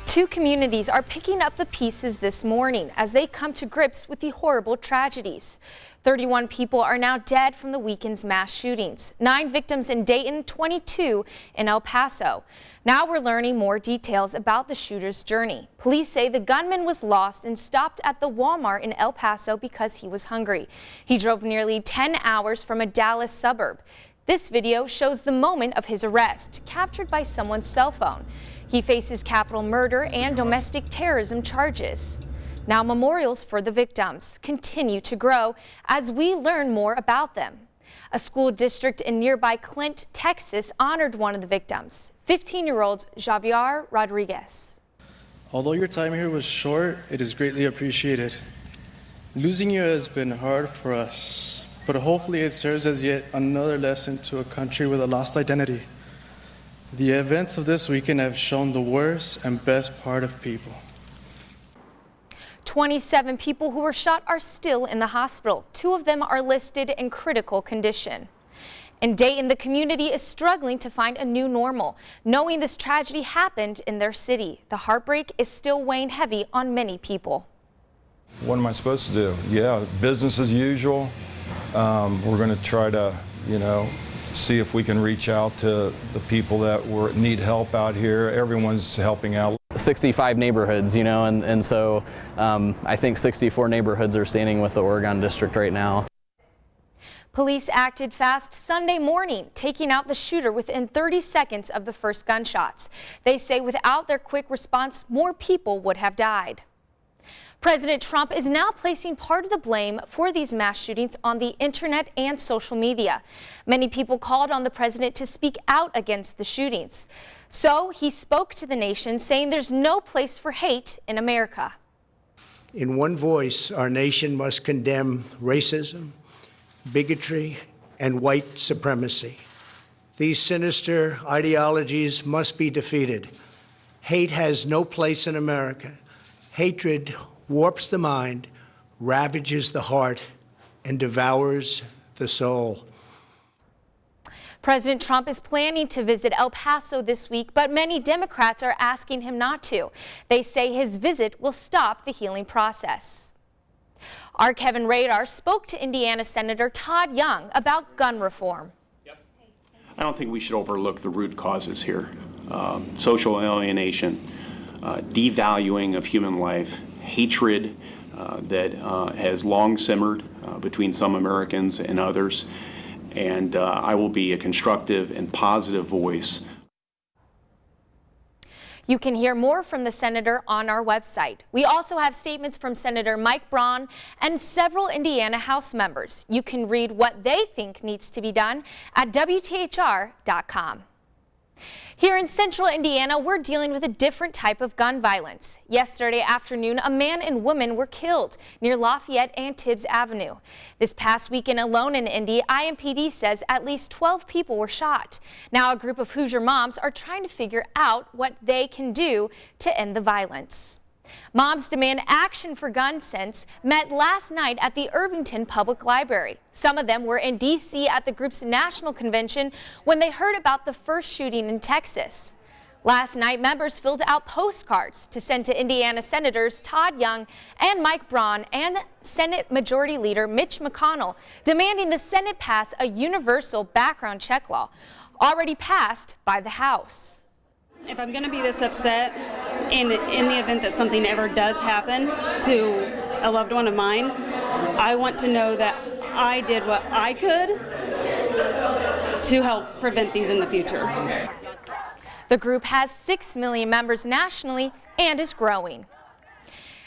Two communities are picking up the pieces this morning as they come to grips with the horrible tragedies. 31 people are now dead from the weekend's mass shootings. 9 victims in Dayton, 22 in El Paso. Now we're learning more details about the shooter's journey. Police say the gunman was lost and stopped at the Walmart in El Paso because he was hungry. He drove nearly 10 hours from a Dallas suburb. This video shows the moment of his arrest, captured by someone's cell phone. He faces capital murder and domestic terrorism charges. Now memorials for the victims continue to grow as we learn more about them. A school district in nearby Clint, Texas honored one of the victims, 15-year-old Javier Rodriguez. Although your time here was short, it is greatly appreciated. Losing you has been hard for us, but hopefully it serves as yet another lesson to a country with a lost identity. The events of this weekend have shown the worst and best part of people. 27 people who were shot are still in the hospital. 2 of them are listed in critical condition. In Dayton, the community is struggling to find a new normal, knowing this tragedy happened in their city. The heartbreak is still weighing heavy on many people. What am I supposed to do? Yeah, business as usual. We're going to try to, see if we can reach out to the people that need help out here. Everyone's helping out. 65 neighborhoods, and so I think 64 neighborhoods are standing with the Oregon District right now. Police acted fast Sunday morning, taking out the shooter within 30 seconds of the first gunshots. They say without their quick response, more people would have died. President Trump is now placing part of the blame for these mass shootings on the internet and social media. Many people called on the president to speak out against the shootings. So he spoke to the nation, saying there's no place for hate in America. In one voice, our nation must condemn racism, bigotry, and white supremacy. These sinister ideologies must be defeated. Hate has no place in America. Hatred warps the mind, ravages the heart, and devours the soul. President Trump is planning to visit El Paso this week, but many Democrats are asking him not to. They say his visit will stop the healing process. Our Kevin Radar spoke to Indiana Senator Todd Young about gun reform. I don't think we should overlook the root causes here. Social alienation, devaluing of human life, hatred that has long simmered between some Americans and others. And I will be a constructive and positive voice. You can hear more from the senator on our website. We also have statements from Senator Mike Braun and several Indiana House members. You can read what they think needs to be done at WTHR.com. Here in central Indiana, we're dealing with a different type of gun violence. Yesterday afternoon, a man and woman were killed near Lafayette and Tibbs Avenue. This past weekend alone in Indy, IMPD says at least 12 people were shot. Now a group of Hoosier moms are trying to figure out what they can do to end the violence. Moms Demand Action for Gun Sense met last night at the Irvington Public Library. Some of them were in D.C. at the group's national convention when they heard about the first shooting in Texas. Last night, members filled out postcards to send to Indiana Senators Todd Young and Mike Braun and Senate Majority Leader Mitch McConnell, demanding the Senate pass a universal background check law, already passed by the House. If I'm going to be this upset in the event that something ever does happen to a loved one of mine, I want to know that I did what I could to help prevent these in the future. The group has 6 million members nationally and is growing.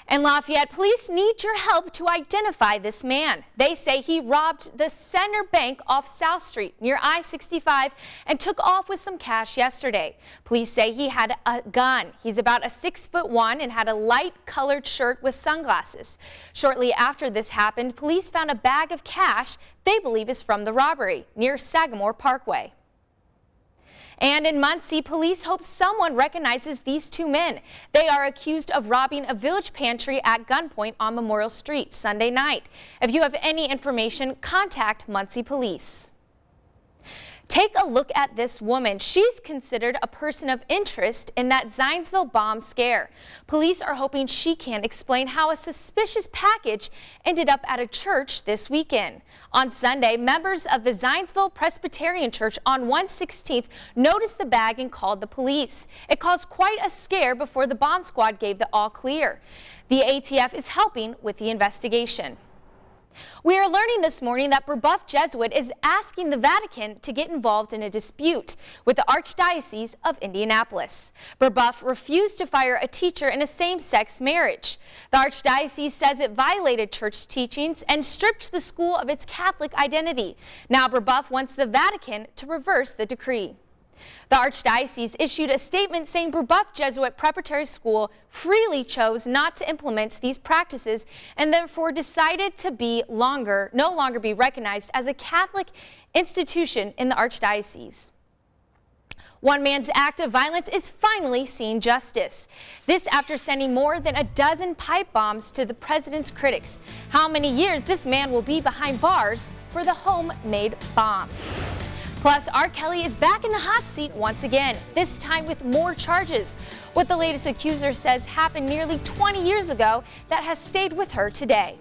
And Lafayette police need your help to identify this man. They say he robbed the Center Bank off South Street near I-65 and took off with some cash yesterday. Police say he had a gun. He's about 6'1" and had a light colored shirt with sunglasses. Shortly after this happened, police found a bag of cash they believe is from the robbery near Sagamore Parkway. And in Muncie, police hope someone recognizes these 2 men. They are accused of robbing a Village Pantry at gunpoint on Memorial Street Sunday night. If you have any information, contact Muncie Police. Take a look at this woman. She's considered a person of interest in that Zionsville bomb scare. Police are hoping she can explain how a suspicious package ended up at a church this weekend. On Sunday, members of the Zionsville Presbyterian Church on 116th noticed the bag and called the police. It caused quite a scare before the bomb squad gave the all clear. The ATF is helping with the investigation. We are learning this morning that Brebeuf Jesuit is asking the Vatican to get involved in a dispute with the Archdiocese of Indianapolis. Brebeuf refused to fire a teacher in a same-sex marriage. The Archdiocese says it violated church teachings and stripped the school of its Catholic identity. Now Brebeuf wants the Vatican to reverse the decree. The Archdiocese issued a statement saying Brebeuf Jesuit Preparatory School freely chose not to implement these practices and therefore decided to no longer be recognized as a Catholic institution in the Archdiocese. One man's act of violence is finally seeing justice. This after sending more than a dozen pipe bombs to the president's critics. How many years this man will be behind bars for the homemade bombs? Plus, R. Kelly is back in the hot seat once again, this time with more charges. What the latest accuser says happened nearly 20 years ago that has stayed with her today.